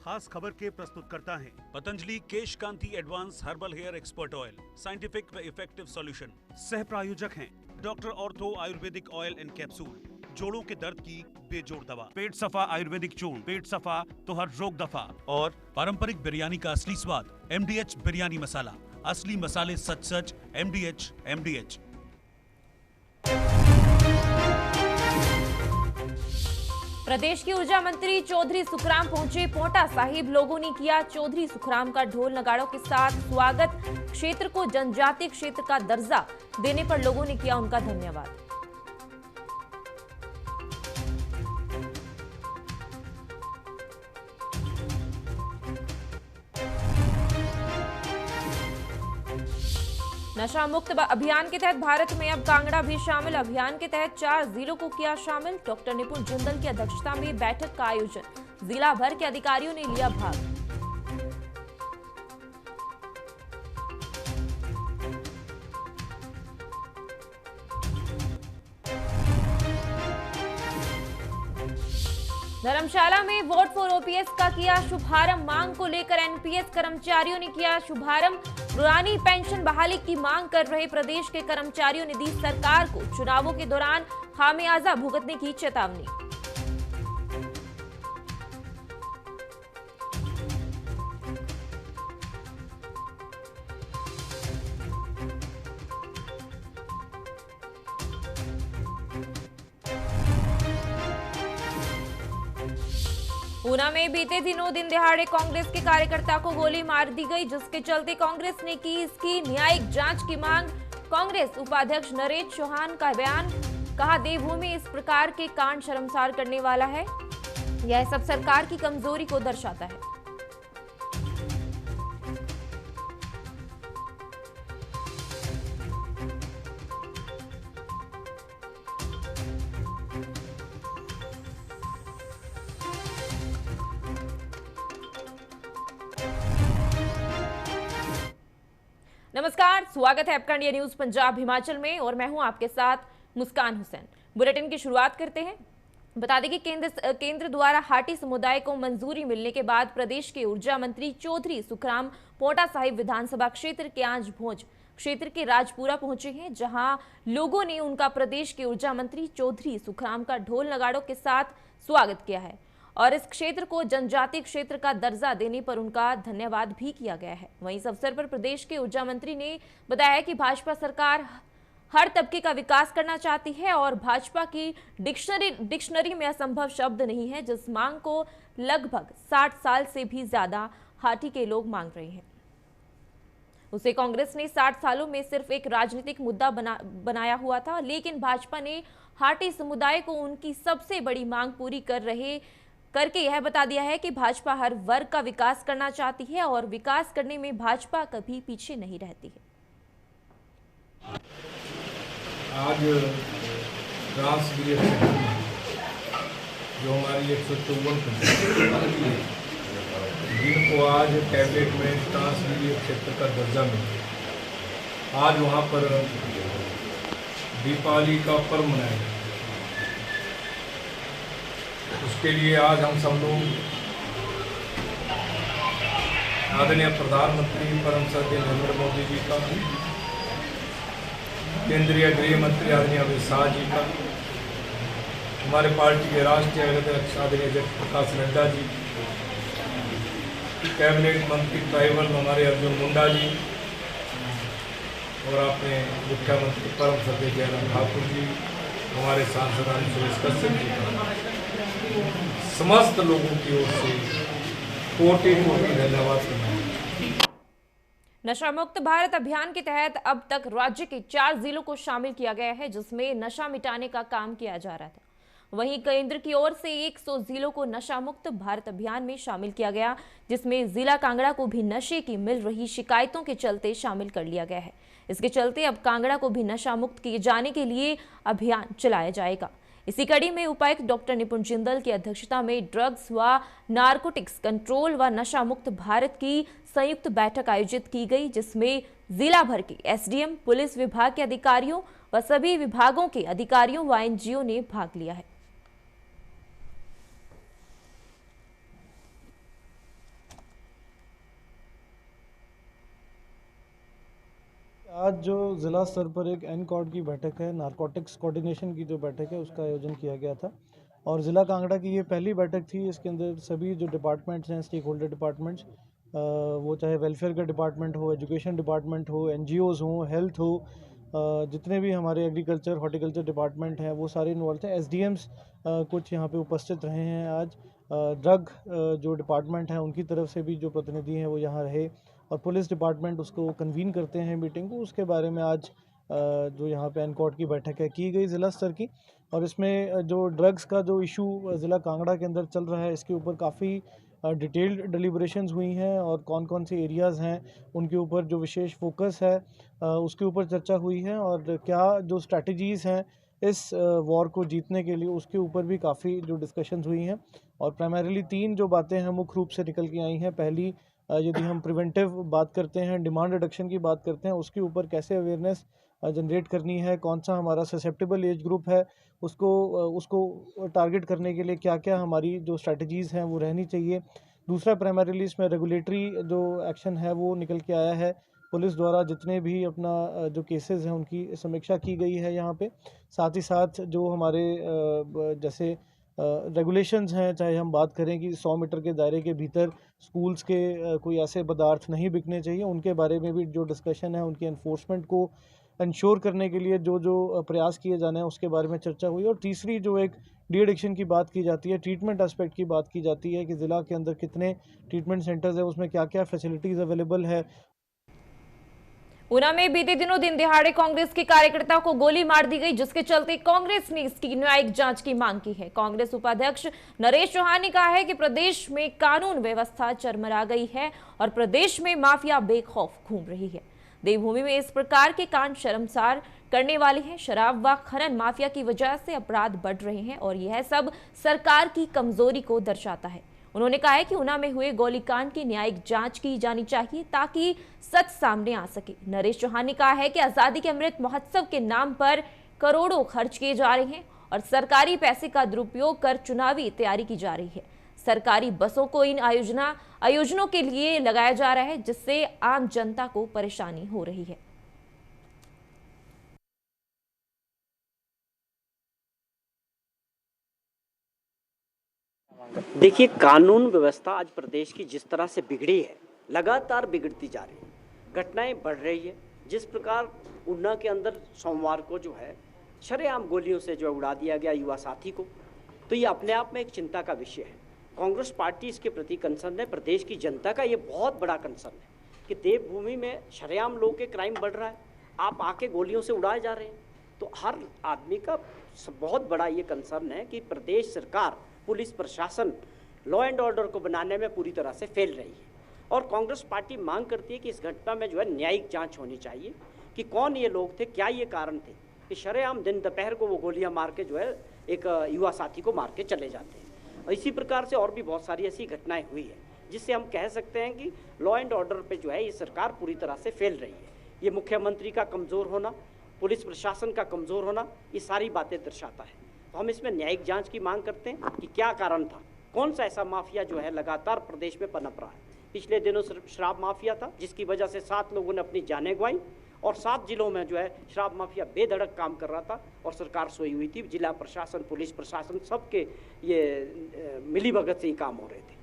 खास खबर के प्रस्तुतकर्ता हैं Patanjali Kesh Kanti advance herbal hair expert oil, scientific व इफेक्टिव सॉल्यूशन। सह प्रायोजक हैं doctor ortho ayurvedic oil and capsule, जोड़ों के दर्द की बेजोड़ दवा। पेट सफा आयुर्वेदिक चूर्ण, पेट सफा तो हर रोग दफा। और पारंपरिक बिरयानी का असली स्वाद, MDH बिरयानी मसाला, असली मसाले सच सच, MDH। प्रदेश के ऊर्जा मंत्री चौधरी सुखराम पहुंचे पोंटा साहिब। लोगों ने किया चौधरी सुखराम का ढोल नगाड़ों के साथ स्वागत। क्षेत्र को जनजातीय क्षेत्र का दर्जा देने पर लोगों ने किया उनका धन्यवाद। नशा मुक्त अभियान के तहत भारत में अब कांगड़ा भी शामिल। अभियान के तहत 4 जिलों को किया शामिल। डॉक्टर निपुण जिंदल की अध्यक्षता में बैठक का आयोजन। जिला भर के अधिकारियों ने लिया भाग। धर्मशाला में वोट फॉर OPS का किया शुभारंभ। मांग को लेकर NPS कर्मचारियों ने किया शुभारंभ। पुरानी पेंशन बहाली की मांग कर रहे प्रदेश के कर्मचारियों ने दी सरकार को चुनावों के दौरान खामियाजा भुगतने की चेतावनी। ऊना में बीते दिनों दिन दहाड़े कांग्रेस के कार्यकर्ता को गोली मार दी गई, जिसके चलते कांग्रेस ने की इसकी न्यायिक जांच की मांग। कांग्रेस उपाध्यक्ष नरेश चौहान का बयान, कहा देवभूमि इस प्रकार के कांड शर्मसार करने वाला है। यह सब सरकार की कमजोरी को दर्शाता है। नमस्कार, स्वागत है आपका इंडिया न्यूज पंजाब हिमाचल में और मैं हूं आपके साथ मुस्कान हुसैन। बुलेटिन की शुरुआत करते हैं। बता दें कि केंद्र द्वारा हाटी समुदाय को मंजूरी मिलने के बाद प्रदेश के ऊर्जा मंत्री चौधरी सुखराम पोंटा साहिब विधानसभा क्षेत्र के आज भोज क्षेत्र के राजपुरा पहुंचे हैं, जहां लोगों ने उनका प्रदेश के ऊर्जा मंत्री चौधरी सुखराम का ढोल नगाड़ों के साथ स्वागत किया है और इस क्षेत्र को जनजातीय क्षेत्र का दर्जा देने पर उनका धन्यवाद भी किया गया है। वहीं इस अवसर पर प्रदेश के ऊर्जा मंत्री ने बताया कि भाजपा सरकार हर तबके का विकास करना चाहती है और भाजपा की डिक्शनरी में असंभव शब्द नहीं है, जिस मांग को लगभग 60 साल से भी ज्यादा हाटी के लोग मांग रहे हैं। उसे कांग्रेस ने 60 सालों में सिर्फ एक राजनीतिक मुद्दा बनाया हुआ था, लेकिन भाजपा ने हाटी समुदाय को उनकी सबसे बड़ी मांग पूरी करके यह बता दिया है कि भाजपा हर वर्ग का विकास करना चाहती है और विकास करने में भाजपा कभी पीछे नहीं रहती है। आज ट्रांसमीडिया जो हमारी 154 जिनको आज कैबिनेट में ट्रांसमीडिया क्षेत्र का दर्जा मिला, आज वहाँ पर दीपावली का पर्व मनाया गया। उसके लिए आज हम सब लोग आदरणीय प्रधानमंत्री परम श्रद्धेय नरेंद्र मोदी जी का, केंद्रीय गृह मंत्री आदरणीय अमित शाह जी का, हमारे पार्टी के राष्ट्रीय अध्यक्ष आदरणीय जगत प्रकाश नड्डा जी, कैबिनेट मंत्री ट्राइबल हमारे अर्जुन मुंडा जी और अपने मुख्यमंत्री परम श्रद्धेय जयराम ठाकुर जी, हमारे सांसद सुरेश कश्यप जी का, समस्त लोगों की ओर से कोटि कोटि धन्यवाद करना। नशा मुक्त भारत अभियान के तहत अब तक राज्य के 4 जिलों को शामिल किया गया है, जिसमें नशा मिटाने का काम किया जा रहा था। वहीं केंद्र की ओर से 100 जिलों को नशा मुक्त भारत अभियान में शामिल किया गया, जिसमें जिला कांगड़ा को भी नशे की मिल रही शिकायतों के चलते शामिल कर लिया गया है। इसके चलते अब कांगड़ा को भी नशा मुक्त किए जाने के लिए अभियान चलाया जाएगा। इसी कड़ी में उपायुक्त डॉक्टर निपुण जिंदल की अध्यक्षता में ड्रग्स व नारकोटिक्स कंट्रोल व नशा मुक्त भारत की संयुक्त बैठक आयोजित की गई, जिसमें जिला भर के SDM, पुलिस विभाग के अधिकारियों व सभी विभागों के अधिकारियों व NGO ने भाग लिया है। आज जो ज़िला स्तर पर एक एनकॉर्ड की बैठक है, नारकोटिक्स कोऑर्डिनेशन की जो बैठक है उसका आयोजन किया गया था और ज़िला कांगड़ा की ये पहली बैठक थी। इसके अंदर सभी जो डिपार्टमेंट्स हैं, स्टेक होल्डर डिपार्टमेंट्स, वो चाहे वेलफेयर का डिपार्टमेंट हो, एजुकेशन डिपार्टमेंट हो, NGOs हों, हेल्थ हो, जितने भी हमारे एग्रीकल्चर हॉर्टिकल्चर डिपार्टमेंट हैं वो सारे इन्वॉल्व थे। SDMs कुछ यहाँ पे उपस्थित रहे हैं आज। ड्रग जो डिपार्टमेंट है उनकी तरफ से भी जो प्रतिनिधि हैं वो यहाँ रहे और पुलिस डिपार्टमेंट उसको कन्वीन करते हैं मीटिंग को। उसके बारे में आज जो यहाँ पे एनकॉर्ड की बैठक है की गई ज़िला स्तर की और इसमें जो ड्रग्स का जो इशू ज़िला कांगड़ा के अंदर चल रहा है इसके ऊपर काफ़ी डिटेल्ड डिलिब्रेशंस हुई हैं और कौन कौन से एरियाज़ हैं उनके ऊपर जो विशेष फोकस है उसके ऊपर चर्चा हुई है और क्या जो स्ट्रैटेजीज़ हैं इस वॉर को जीतने के लिए उसके ऊपर भी काफ़ी जो डिस्कशंस हुई हैं और प्राइमरीली 3 जो बातें हैं मुख्य रूप से निकल के आई हैं। पहली, यदि हम प्रिवेंटिव बात करते हैं, डिमांड रिडक्शन की बात करते हैं, उसके ऊपर कैसे अवेयरनेस जनरेट करनी है, कौन सा हमारा ससेप्टेबल एज ग्रुप है, उसको टारगेट करने के लिए क्या क्या हमारी जो स्ट्रैटेजीज़ हैं वो रहनी चाहिए। दूसरा, प्राइमरीली इसमें रेगुलेटरी जो एक्शन है वो निकल के आया है। पुलिस द्वारा जितने भी अपना जो केसेस हैं उनकी समीक्षा की गई है यहाँ पे। साथ ही साथ जो हमारे जैसे रेगुलेशंस हैं, चाहे हम बात करें कि 100 मीटर के दायरे के भीतर स्कूल्स के कोई ऐसे पदार्थ नहीं बिकने चाहिए, उनके बारे में भी जो डिस्कशन है, उनकी एनफोर्समेंट को इंश्योर करने के लिए जो जो प्रयास किए जाने हैं उसके बारे में चर्चा हुई। और तीसरी जो एक डी एडिक्शन की बात की जाती है, ट्रीटमेंट एस्पेक्ट की बात की जाती है कि ज़िला के अंदर कितने ट्रीटमेंट सेंटर्स है, उसमें क्या क्या फैसिलिटीज़ अवेलेबल है। ऊना में बीते दिनों दिन दिहाड़े कांग्रेस के कार्यकर्ता को गोली मार दी गई, जिसके चलते कांग्रेस ने इसकी न्यायिक जांच की मांग की है। कांग्रेस उपाध्यक्ष नरेश चौहान ने कहा है कि प्रदेश में कानून व्यवस्था चरमरा गई है और प्रदेश में माफिया बेखौफ घूम रही है। देवभूमि में इस प्रकार के कांड शर्मसार करने वाले हैं। शराब व खनन माफिया की वजह से अपराध बढ़ रहे हैं और यह सब सरकार की कमजोरी को दर्शाता है। उन्होंने कहा है कि ऊना में हुए गोलीकांड की न्यायिक जांच की जानी चाहिए ताकि सच सामने आ सके। नरेश चौहान ने कहा है कि आजादी के अमृत महोत्सव के नाम पर करोड़ों खर्च किए जा रहे हैं और सरकारी पैसे का दुरुपयोग कर चुनावी तैयारी की जा रही है। सरकारी बसों को इन आयोजनों के लिए लगाया जा रहा है, जिससे आम जनता को परेशानी हो रही है। देखिए, कानून व्यवस्था आज प्रदेश की जिस तरह से बिगड़ी है, लगातार बिगड़ती जा रही है, घटनाएं बढ़ रही है। जिस प्रकार ऊना के अंदर सोमवार को जो है शरेआम गोलियों से जो उड़ा दिया गया युवा साथी को, तो ये अपने आप में एक चिंता का विषय है। कांग्रेस पार्टी इसके प्रति कंसर्न है, प्रदेश की जनता का ये बहुत बड़ा कंसर्न है कि देवभूमि में शरेआम लोगों के क्राइम बढ़ रहा है, आप आके गोलियों से उड़ाए जा रहे हैं। तो हर आदमी का बहुत बड़ा ये कंसर्न है कि प्रदेश सरकार, पुलिस प्रशासन लॉ एंड ऑर्डर को बनाने में पूरी तरह से फेल रही है और कांग्रेस पार्टी मांग करती है कि इस घटना में जो है न्यायिक जांच होनी चाहिए कि कौन ये लोग थे, क्या ये कारण थे कि शरेआम दिन दोपहर को वो गोलियां मार के जो है एक युवा साथी को मार के चले जाते हैं। और इसी प्रकार से और भी बहुत सारी ऐसी घटनाएं हुई है जिससे हम कह सकते हैं कि लॉ एंड ऑर्डर पे जो है ये सरकार पूरी तरह से फेल रही है। ये मुख्यमंत्री का कमज़ोर होना, पुलिस प्रशासन का कमज़ोर होना, ये सारी बातें दर्शाता है। तो हम इसमें न्यायिक जांच की मांग करते हैं कि क्या कारण था, कौन सा ऐसा माफिया जो है लगातार प्रदेश में पनप रहा है। पिछले दिनों शराब माफिया था जिसकी वजह से 7 लोगों ने अपनी जानें गंवाई और 7 जिलों में जो है शराब माफिया बेधड़क काम कर रहा था और सरकार सोई हुई थी। जिला प्रशासन, पुलिस प्रशासन, सबके ये मिलीभगत से ही काम हो रहे थे।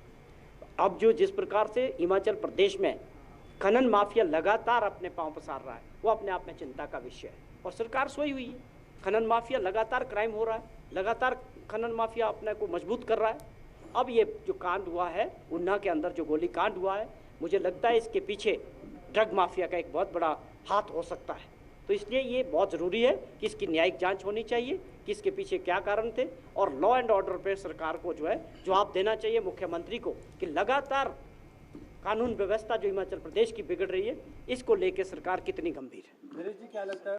अब जो जिस प्रकार से हिमाचल प्रदेश में खनन माफिया लगातार अपने पांव पसार रहा है, वो अपने आप में चिंता का विषय है और सरकार सोई हुई है। खनन माफिया लगातार क्राइम हो रहा है, लगातार खनन माफिया अपने को मजबूत कर रहा है। अब ये जो कांड हुआ है ऊना के अंदर, जो गोली कांड हुआ है, मुझे लगता है इसके पीछे ड्रग माफिया का एक बहुत बड़ा हाथ हो सकता है। तो इसलिए ये बहुत ज़रूरी है कि इसकी न्यायिक जांच होनी चाहिए कि इसके पीछे क्या कारण थे और लॉ एंड ऑर्डर पे सरकार को जो है जवाब देना चाहिए, मुख्यमंत्री को, कि लगातार कानून व्यवस्था जो हिमाचल प्रदेश की बिगड़ रही है, इसको लेकर सरकार कितनी गंभीर है। नरेश जी, क्या लगता है?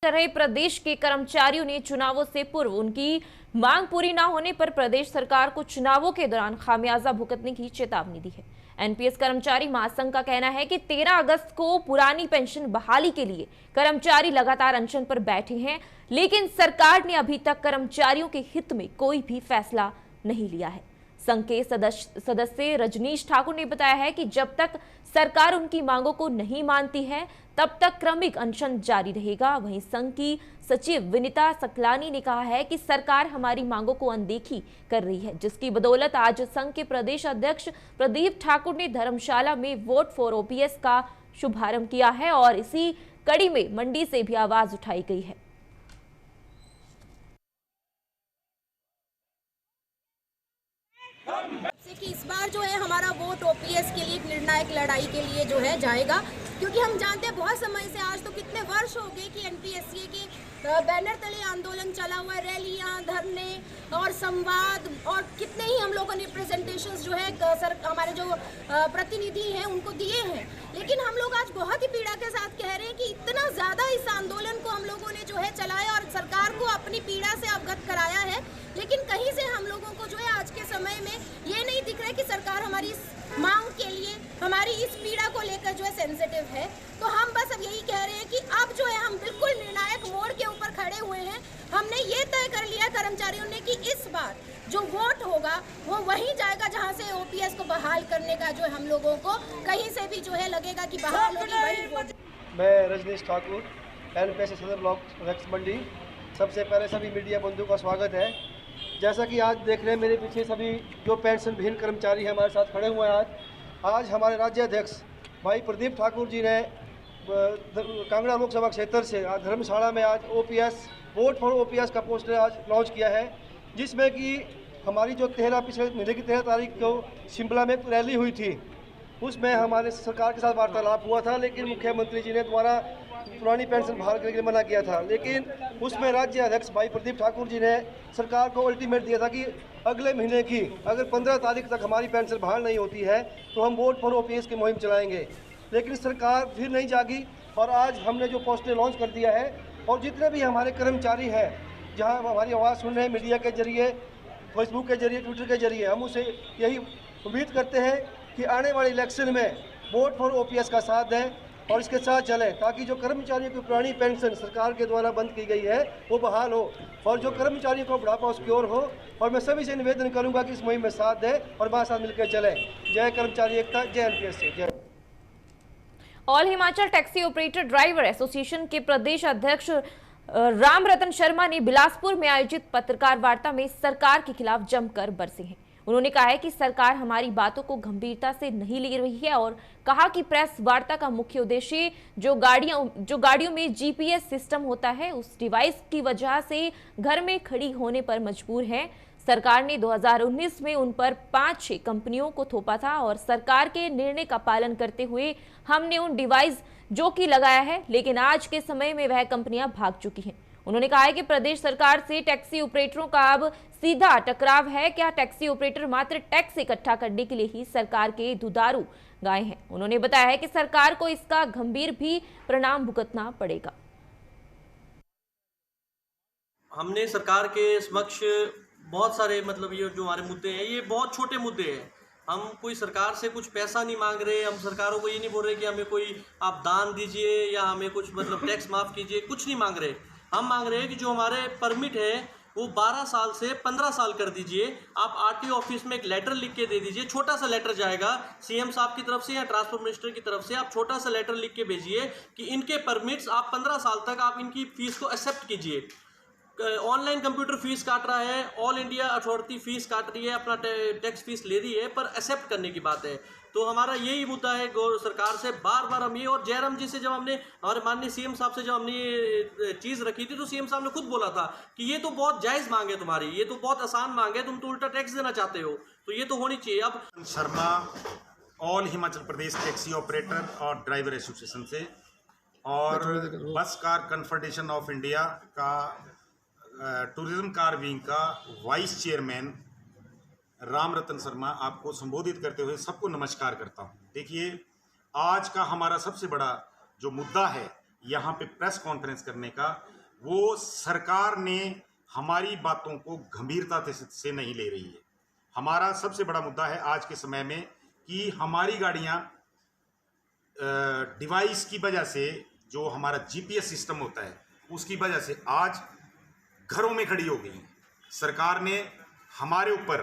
रहे प्रदेश के कर्मचारियों ने चुनावों से पूर्व उनकी मांग पूरी न होने पर प्रदेश सरकार को चुनावों के दौरान खामियाजा भुगतने की चेतावनी दी है। एनपीएस कर्मचारी महासंघ का कहना है कि 13 अगस्त को पुरानी पेंशन बहाली के लिए कर्मचारी लगातार अनशन पर बैठे हैं, लेकिन सरकार ने अभी तक कर्मचारियों के हित में कोई भी फैसला नहीं लिया है। संघ के सदस्य रजनीश ठाकुर ने बताया है कि जब तक सरकार उनकी मांगों को नहीं मानती है तब तक क्रमिक अनशन जारी रहेगा। वहीं संघ की सचिव विनीता सकलानी ने कहा है कि सरकार हमारी मांगों को अनदेखी कर रही है, जिसकी बदौलत आज संघ के प्रदेश अध्यक्ष प्रदीप ठाकुर ने धर्मशाला में वोट फॉर ओपीएस का शुभारंभ किया है और इसी कड़ी में मंडी से भी आवाज उठाई गई है। कि इस बार जो है हमारा वोट ओपीएस के लिए एक निर्णायक लड़ाई के लिए जो है जाएगा, क्योंकि हम जानते हैं बहुत समय से, आज तो कितने वर्ष हो गए कि एनपीएससी के बैनर तले आंदोलन चला हुआ है, रैलियां, धरने और संवाद, और कितने ही हम लोगों ने प्रेजेंटेशंस जो है हमारे जो प्रतिनिधि हैं उनको दिए हैं। लेकिन हम लोग आज बहुत ही पीड़ा के साथ कह रहे हैं कि इतना ज़्यादा इस आंदोलन को हम लोगों ने जो है चलाया और सरकार को अपनी पीड़ा से अवगत कराया है, लेकिन कहीं से हम लोगों को जो है आज के समय में ये नहीं दिख रहा है कि सरकार हमारी इस मांग के लिए, हमारी इस पीड़ा को लेकर जो है सेंसिटिव है। तो हम बस अब यही कह रहे हैं कि अब जो है हम बिल्कुल निर्णायक मोड़ के ऊपर खड़े हुए हैं। हमने ये तय कर लिया कर्मचारियों ने कि इस बार जो वोट होगा वो वहीं जाएगा जहां से ओपीएस को बहाल करने का जो हम लोगों को कहीं से भी जो है लगेगा कि बहाल होगी, वही वोट। मैं रजनीश ठाकुर, एनपीएससी सदर ब्लॉक अध्यक्ष मंडी। सबसे पहले सभी मीडिया बंधुओं का स्वागत है। जैसा कि आज देख रहे हैं मेरे पीछे सभी जो पेंशन विहीन कर्मचारी हैं हमारे साथ खड़े हुए हैं। आज हमारे राज्य अध्यक्ष भाई प्रदीप ठाकुर जी ने कांगड़ा लोकसभा क्षेत्र से आज धर्मशाला में आज ओपीएस वोट फॉर ओपीएस का पोस्टर आज लॉन्च किया है, जिसमें कि हमारी जो पिछले महीने की 13 तारीख को शिमला में एक रैली हुई थी, उसमें हमारे सरकार के साथ वार्तालाप हुआ था, लेकिन मुख्यमंत्री जी ने द्वारा पुरानी पेंशन बहाल करने के लिए मना किया था। लेकिन उसमें राज्य अध्यक्ष भाई प्रदीप ठाकुर जी ने सरकार को अल्टीमेट दिया था कि अगले महीने की अगर 15 तारीख तक हमारी पेंशन बहाल नहीं होती है तो हम वोट फॉर ओपीएस की मुहिम चलाएंगे। लेकिन सरकार फिर नहीं जागी और आज हमने जो पोस्टर लॉन्च कर दिया है, और जितने भी हमारे कर्मचारी हैं जहां हमारी आवाज़ सुन रहे हैं मीडिया के जरिए, फेसबुक के जरिए, ट्विटर के जरिए, हम उसे यही उम्मीद करते हैं कि आने वाले इलेक्शन में वोट फॉर ओपीएस का साथ दें और इसके साथ चलें, ताकि जो कर्मचारियों की पुरानी पेंशन सरकार के द्वारा बंद की गई है वो बहाल हो और जो कर्मचारियों को बुढ़ापा सिक्योर हो। और मैं सभी से निवेदन करूंगा कि इस मुहिम में साथ दें और हमारे साथ मिलकर चलें। जय कर्मचारी एकता, जय एनपीएससी, जय। All Himachal taxi operator driver association के प्रदेश अध्यक्ष राम रतन शर्मा ने बिलासपुर में आयोजित पत्रकार वार्ता में सरकार के खिलाफ जमकर बरसे हैं। उन्होंने कहा है कि सरकार हमारी बातों को गंभीरता से नहीं ले रही है और कहा कि प्रेस वार्ता का मुख्य उद्देश्य जो गाड़ियों में जीपीएस सिस्टम होता है उस डिवाइस की वजह से घर में खड़ी होने पर मजबूर है। सरकार ने 2019 में उन पर 5-6 कंपनियों को थोपा था और सरकार के निर्णय का पालन करते हुए हमने उन डिवाइस जो कि लगाया है, लेकिन आज के समय में वह कंपनियां भाग चुकी हैं। उन्होंने कहा है कि प्रदेश सरकार से टैक्सी ऑपरेटरों का अब सीधा टकराव है। क्या टैक्सी ऑपरेटर मात्र टैक्स इकट्ठा करने के लिए ही सरकार के दुधारू गाय हैं? उन्होंने बताया है कि सरकार को इसका गंभीर भी परिणाम भुगतना पड़ेगा। हमने सरकार के समक्ष बहुत सारे ये जो हमारे मुद्दे हैं ये बहुत छोटे मुद्दे हैं। हम कोई सरकार से कुछ पैसा नहीं मांग रहे, हम सरकारों को ये नहीं बोल रहे कि हमें कोई आप दान दीजिए या हमें कुछ टैक्स माफ़ कीजिए, कुछ नहीं मांग रहे। हम मांग रहे हैं कि जो हमारे परमिट है वो 12 साल से 15 साल कर दीजिए। आप आरटीओ ऑफिस में एक लेटर लिख के दे दीजिए, छोटा सा लेटर जाएगा सीएम साहब की तरफ से या ट्रांसपोर्ट मिनिस्टर की तरफ से। आप छोटा सा लेटर लिख के भेजिए कि इनके परमिट्स आप 15 साल तक आप इनकी फीस को एक्सेप्ट कीजिए। ऑनलाइन कंप्यूटर फीस काट रहा है, ऑल इंडिया अथॉरिटी फीस काट रही है, अपना टैक्स फीस ले रही है, पर एक्सेप्ट करने की बात है। तो हमारा यही मुद्दा है सरकार से बार बार हम ये, और जयराम जी से जब हमने हमारे माननीय सीएम साहब से जब हमने ये चीज़ रखी थी तो सीएम साहब ने खुद बोला था कि ये तो बहुत जायज़ मांग है तुम्हारी, ये तो बहुत आसान मांग है, तुम तो उल्टा टैक्स देना चाहते हो, तो ये तो होनी चाहिए। अब Sharma all Himachal Pradesh taxi operator और ड्राइवर एसोसिएशन से और bus car confederation of India का टूरिज्म कार विंग का वाइस चेयरमैन राम रतन शर्मा आपको संबोधित करते हुए सबको नमस्कार करता हूं। देखिए, आज का हमारा सबसे बड़ा जो मुद्दा है यहाँ पे प्रेस कॉन्फ्रेंस करने का, वो सरकार ने हमारी बातों को गंभीरता से नहीं ले रही है। हमारा सबसे बड़ा मुद्दा है आज के समय में कि हमारी गाड़ियाँ डिवाइस की वजह से, जो हमारा जीपीएस सिस्टम होता है उसकी वजह से आज घरों में खड़ी हो गई। सरकार ने हमारे ऊपर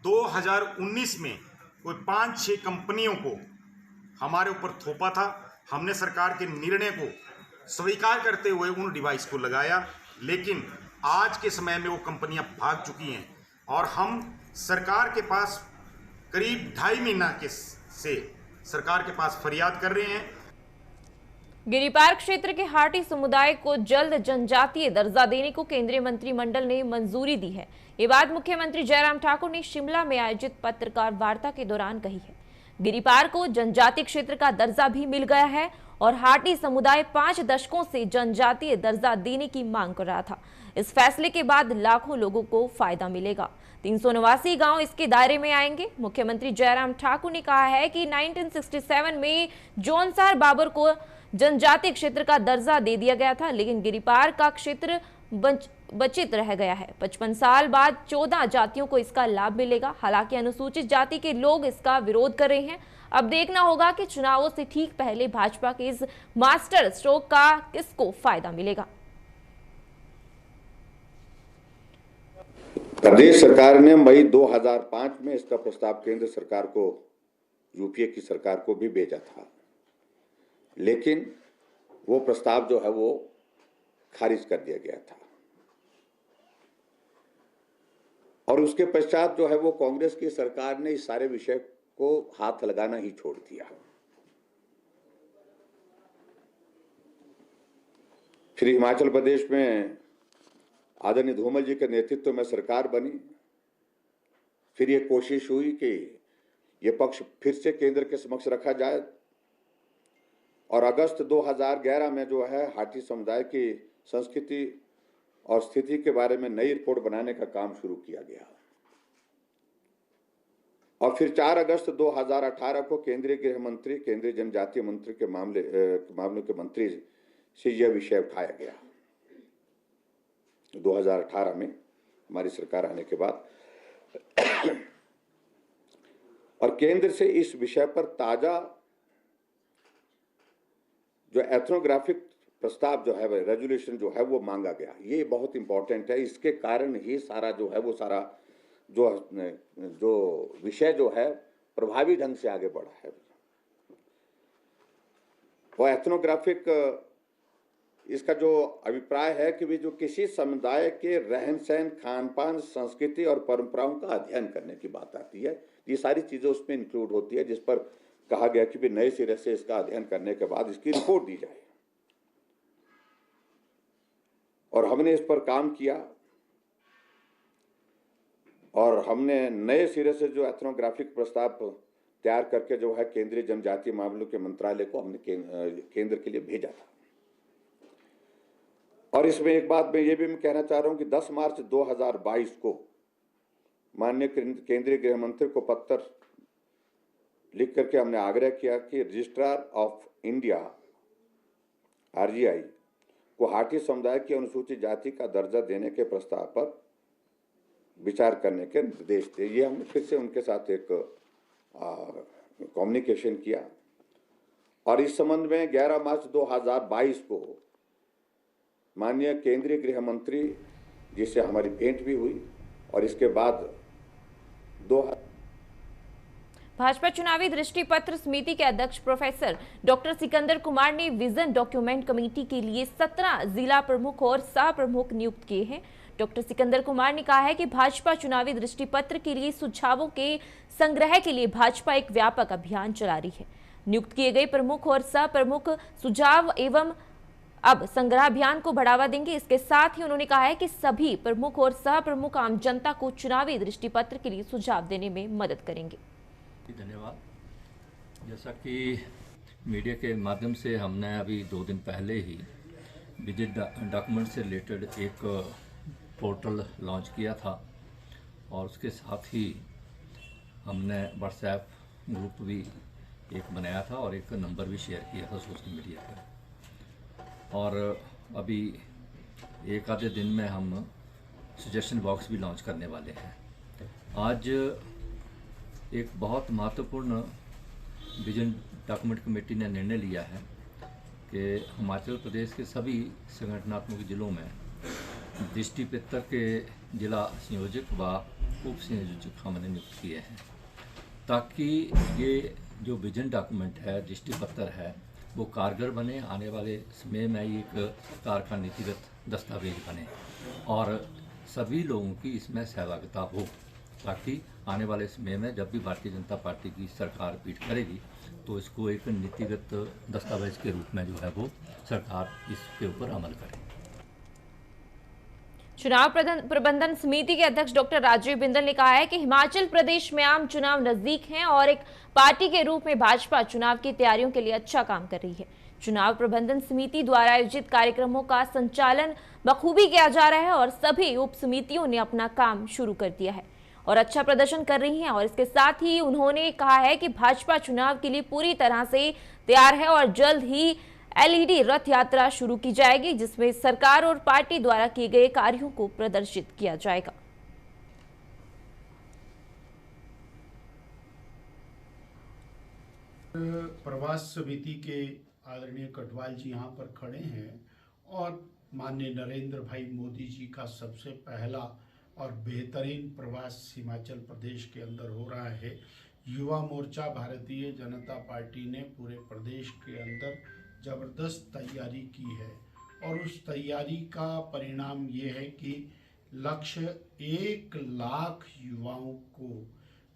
2019 में कोई 5-6 कंपनियों को हमारे ऊपर थोपा था। हमने सरकार के निर्णय को स्वीकार करते हुए उन डिवाइस को लगाया, लेकिन आज के समय में वो कंपनियां भाग चुकी हैं और हम सरकार के पास करीब 2.5 महीना से सरकार के पास फरियाद कर रहे हैं। गिरिपार क्षेत्र के हाटी समुदाय को जल्द जनजातीय दर्जा देने को केंद्रीय मंत्रिमंडल ने मंजूरी दी है। ये बात मुख्यमंत्री जयराम ठाकुर ने शिमला में आयोजित पत्रकार वार्ता के दौरान कही है। गिरिपार को जनजातीय क्षेत्र का दर्जा भी मिल गया है और हाटी समुदाय 5 दशकों से जनजातीय दर्जा देने की मांग कर रहा था। इस फैसले के बाद लाखों लोगों को फायदा मिलेगा। 389 गांव इसके दायरे में आएंगे। मुख्यमंत्री जयराम ठाकुर ने कहा है कि 1967 में जौनसार बाबर को जनजातीय क्षेत्र का दर्जा दे दिया गया था, लेकिन गिरिपार का क्षेत्र बचित रह गया है। 55 साल बाद 14 जातियों को इसका लाभ मिलेगा। हालांकि अनुसूचित जाति के लोग इसका विरोध कर रहे हैं। अब देखना होगा कि चुनावों से ठीक पहले भाजपा के इस मास्टर स्ट्रोक का किसको फायदा मिलेगा। प्रदेश सरकार ने मई 2005 में इसका प्रस्ताव केंद्र सरकार को, यूपीए की सरकार को भी भेजा था, लेकिन वो प्रस्ताव जो है वो खारिज कर दिया गया था और उसके पश्चात जो है वो कांग्रेस की सरकार ने इस सारे विषय को हाथ लगाना ही छोड़ दिया। फिर हिमाचल प्रदेश में आदरणीय धूमल जी के नेतृत्व में सरकार बनी। फिर ये कोशिश हुई कि ये पक्ष फिर से केंद्र के समक्ष रखा जाए और अगस्त 2011 में जो है हाटी समुदाय की संस्कृति और स्थिति के बारे में नई रिपोर्ट बनाने का काम शुरू किया गया और फिर 4 अगस्त 2018 को केंद्रीय गृह मंत्री, केंद्रीय जनजातीय मंत्री के मामलों के मंत्री से यह विषय उठाया गया। 2018 में हमारी सरकार आने के बाद और केंद्र से इस विषय पर ताजा जो एथनोग्राफिक प्रस्ताव जो है, रेजोल्यूशन जो है वो मांगा गया। ये बहुत इंपॉर्टेंट है। इसके कारण ही सारा जो है वो सारा जो विषय जो है प्रभावी ढंग से आगे बढ़ा है। वो एथनोग्राफिक इसका जो अभिप्राय है कि वे जो किसी समुदाय के रहन सहन, खान पान, संस्कृति और परंपराओं का अध्ययन करने की बात आती है। ये सारी चीजें उसमें इंक्लूड होती है, जिस पर कहा गया कि भी नए सिरे से इसका अध्ययन करने के बाद इसकी रिपोर्ट दी जाए और हमने इस पर काम किया और हमने नए सिरे से जो एथनोग्राफिक प्रस्ताव तैयार करके जो है केंद्रीय जनजातीय मामलों के मंत्रालय को हमने केंद्र के लिए भेजा था। और इसमें एक बात मैं ये भी कहना चाह रहा हूं कि 10 मार्च 2022 को माननीय केंद्रीय गृह मंत्री को पत्र लिख करके हमने आग्रह किया कि रजिस्ट्रार ऑफ इंडिया RGI को हाटी समुदाय की अनुसूचित जाति का दर्जा देने के प्रस्ताव पर विचार करने के निर्देश थे। ये हमने फिर से उनके साथ एक कम्युनिकेशन किया और इस संबंध में 11 मार्च 2022 को माननीय केंद्रीय गृह मंत्री जी से हमारी भेंट भी हुई और इसके बाद भाजपा चुनावी दृष्टि पत्र समिति के अध्यक्ष प्रोफेसर डॉक्टर सिकंदर कुमार ने विजन डॉक्यूमेंट कमेटी के लिए 17 जिला प्रमुख और सह प्रमुख नियुक्त किए हैं। डॉक्टर सिकंदर कुमार ने कहा है कि भाजपा चुनावी दृष्टि पत्र के लिए सुझावों के संग्रह के लिए भाजपा एक व्यापक अभियान चला रही है। नियुक्त किए गए प्रमुख और सह प्रमुख सुझाव एवं अब संग्रह अभियान को बढ़ावा देंगे। इसके साथ ही उन्होंने कहा है कि सभी प्रमुख और सह प्रमुख आम जनता को चुनावी दृष्टि पत्र के लिए सुझाव देने में मदद करेंगे। धन्यवाद। जैसा कि मीडिया के माध्यम से हमने अभी 2 दिन पहले ही विजिट डॉक्यूमेंट से रिलेटेड एक पोर्टल लॉन्च किया था और उसके साथ ही हमने व्हाट्सएप ग्रुप भी एक बनाया था और एक नंबर भी शेयर किया था सोशल मीडिया पर। और अभी एक आधे दिन में हम सजेशन बॉक्स भी लॉन्च करने वाले हैं। आज एक बहुत महत्वपूर्ण विजन डॉक्यूमेंट कमेटी ने निर्णय लिया है कि हिमाचल प्रदेश के सभी संगठनात्मक जिलों में दृष्टि पत्र के जिला संयोजक व उप संयोजक हमने नियुक्त किए हैं ताकि ये जो विजन डॉक्यूमेंट है, दृष्टि पत्र है, वो कारगर बने, आने वाले समय में ये एक सरकार का नीतिगत दस्तावेज बने और सभी लोगों की इसमें सहभागिता हो, ताकि आने वाले समय में जब भी भारतीय जनता पार्टी की सरकार पीठ करेगी तो इसको एक नीतिगत दस्तावेज के रूप में जो है वो सरकार इसके ऊपर अमल करे। चुनाव प्रबंधन समिति के अध्यक्ष डॉक्टर राजीव बिंदल ने कहा है कि हिमाचल प्रदेश में आम चुनाव नजदीक हैं और एक पार्टी के रूप में भाजपा चुनाव की तैयारियों के लिए अच्छा काम कर रही है। चुनाव प्रबंधन समिति द्वारा आयोजित कार्यक्रमों का संचालन बखूबी किया जा रहा है और सभी उप समितियों ने अपना काम शुरू कर दिया है और अच्छा प्रदर्शन कर रही हैं। और इसके साथ ही उन्होंने कहा है कि भाजपा चुनाव के लिए पूरी तरह से तैयार है और जल्द ही एलईडी रथ यात्रा शुरू की जाएगी, जिसमें सरकार और पार्टी द्वारा किए गए कार्यों को प्रदर्शित किया जाएगा। प्रवास समिति के आदरणीय कटवाल जी यहाँ पर खड़े हैं और माननीय नरेंद्र भाई मोदी जी का सबसे पहला और बेहतरीन प्रवास हिमाचल प्रदेश के अंदर हो रहा है। युवा मोर्चा भारतीय जनता पार्टी ने पूरे प्रदेश के अंदर ज़बरदस्त तैयारी की है और उस तैयारी का परिणाम ये है कि लक्ष्य 1 लाख युवाओं को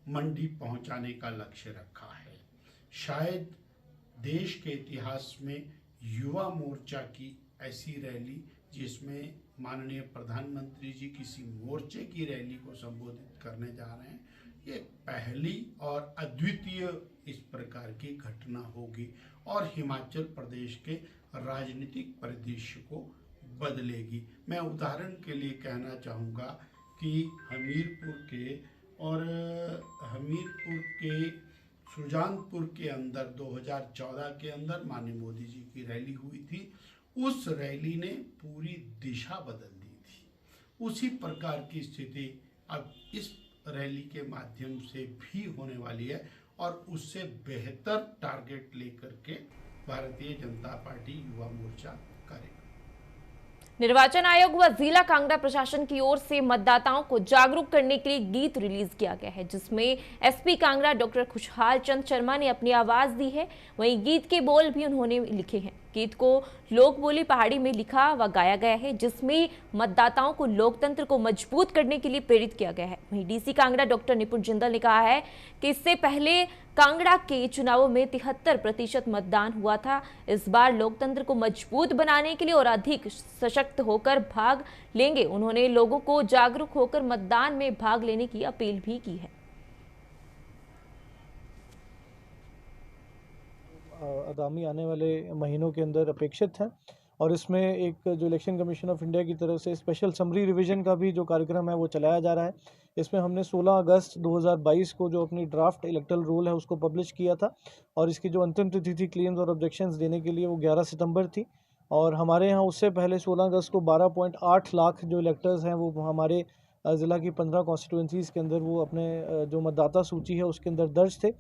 मंडी पहुंचाने का लक्ष्य रखा है। शायद देश के इतिहास में युवा मोर्चा की ऐसी रैली जिसमें माननीय प्रधानमंत्री जी किसी मोर्चे की रैली को संबोधित करने जा रहे हैं, ये पहली और अद्वितीय इस प्रकार की घटना होगी और हिमाचल प्रदेश के राजनीतिक परिदृश्य को बदलेगी। मैं उदाहरण के लिए कहना चाहूँगा कि हमीरपुर के सुजानपुर के अंदर 2014 के अंदर माननीय मोदी जी की रैली हुई थी। उस रैली ने पूरी दिशा बदल दी थी। उसी प्रकार की स्थिति अब इस रैली के माध्यम से भी होने वाली है और उससे बेहतर टारगेट लेकर के भारतीय जनता पार्टी युवा मोर्चा करेगा। निर्वाचन आयोग व जिला कांगड़ा प्रशासन की ओर से मतदाताओं को जागरूक करने के लिए गीत रिलीज किया गया है, जिसमें एसपी कांगड़ा डॉक्टर खुशहाल चंद शर्मा ने अपनी आवाज दी है। वहीं गीत के बोल भी उन्होंने लिखे हैं। गीत को लोक बोली पहाड़ी में लिखा व गाया गया है, जिसमें मतदाताओं को लोकतंत्र को मजबूत करने के लिए प्रेरित किया गया है। वहीं डीसी कांगड़ा डॉक्टर निपुण जिंदल ने कहा है कि इससे पहले कांगड़ा के चुनावों में 73% मतदान हुआ था। इस बार लोकतंत्र को मजबूत बनाने के लिए और अधिक सशक्त होकर भाग लेंगे। उन्होंने लोगों को जागरूक होकर मतदान में भाग लेने की अपील भी की है। आगामी आने वाले महीनों के अंदर अपेक्षित है और इसमें एक जो इलेक्शन कमीशन ऑफ इंडिया की तरफ से स्पेशल समरी रिवीजन का भी जो कार्यक्रम है वो चलाया जा रहा है। इसमें हमने 16 अगस्त 2022 को जो अपनी ड्राफ्ट इलेक्टोरल रूल है उसको पब्लिश किया था और इसकी जो अंतिम तिथि थी क्लेम्स और ऑब्जेक्शंस देने के लिए वो 11 सितंबर थी। और हमारे यहाँ उससे पहले 16 अगस्त को 12.8 लाख जो इलेक्टर्स हैं वो हमारे ज़िला की 15 कॉन्स्टिट्यूंसीज़ के अंदर वो अपने जो मतदाता सूची है उसके अंदर दर्ज थे।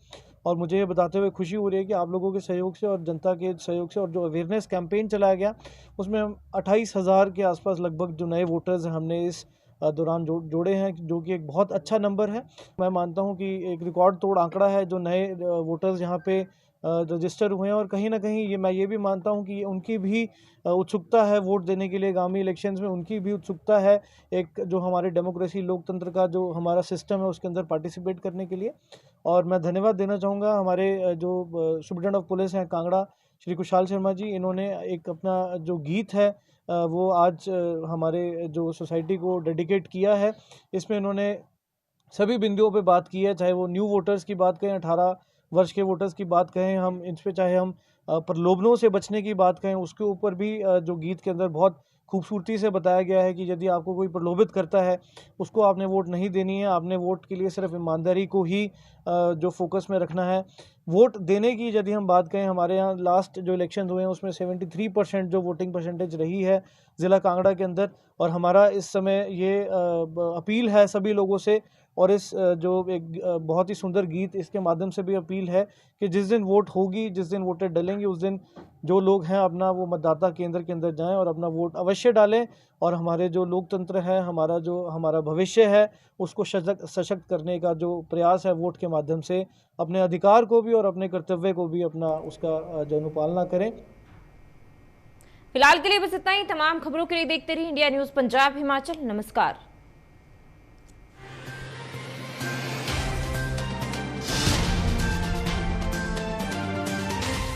और मुझे ये बताते हुए खुशी हो रही है कि आप लोगों के सहयोग से और जनता के सहयोग से और जो अवेयरनेस कैंपेन चलाया गया उसमें हम 28,000 के आसपास लगभग जो नए वोटर्स हमने इस दौरान जोड़े हैं, जो कि एक बहुत अच्छा नंबर है। मैं मानता हूं कि एक रिकॉर्ड तोड़ आंकड़ा है जो नए वोटर्स यहाँ पे रजिस्टर हुए हैं और कहीं ना कहीं मैं ये भी मानता हूं कि उनकी भी उत्सुकता है वोट देने के लिए। आगामी इलेक्शंस में उनकी भी उत्सुकता है एक जो हमारे डेमोक्रेसी लोकतंत्र का जो हमारा सिस्टम है उसके अंदर पार्टिसिपेट करने के लिए। और मैं धन्यवाद देना चाहूँगा हमारे जो सुप्रिटेंडेंट ऑफ पुलिस हैं कांगड़ा श्री खुशहाल शर्मा जी। इन्होंने एक अपना जो गीत है वो आज हमारे जो सोसाइटी को डेडिकेट किया है। इसमें इन्होंने सभी बिंदुओं पे बात की है, चाहे वो न्यू वोटर्स की बात करें, 18 वर्ष के वोटर्स की बात कहें हम इन पर, चाहे हम प्रलोभनों से बचने की बात कहें उसके ऊपर भी जो गीत के अंदर बहुत खूबसूरती से बताया गया है कि यदि आपको कोई प्रलोभित करता है उसको आपने वोट नहीं देनी है। आपने वोट के लिए सिर्फ ईमानदारी को ही जो फोकस में रखना है। वोट देने की यदि हम बात करें, हमारे यहाँ लास्ट जो इलेक्शन हुए हैं उसमें 73% जो वोटिंग परसेंटेज रही है ज़िला कांगड़ा के अंदर। और हमारा इस समय ये अपील है सभी लोगों से और इस जो एक बहुत ही सुंदर गीत, इसके माध्यम से भी अपील है कि जिस दिन वोट होगी, जिस दिन वोटर डलेंगे, उस दिन जो लोग हैं अपना वो मतदाता केंद्र के अंदर जाएं और अपना वोट अवश्य डालें और हमारे जो लोकतंत्र है, हमारा भविष्य है, उसको सशक्त करने का जो प्रयास है वोट के माध्यम से, अपने अधिकार को भी और अपने कर्तव्य को भी अपना उसका जो अनुपालना करें। फिलहाल के लिए बस इतना ही। तमाम खबरों के लिए देखते रहिए इंडिया न्यूज़ पंजाब हिमाचल। नमस्कार।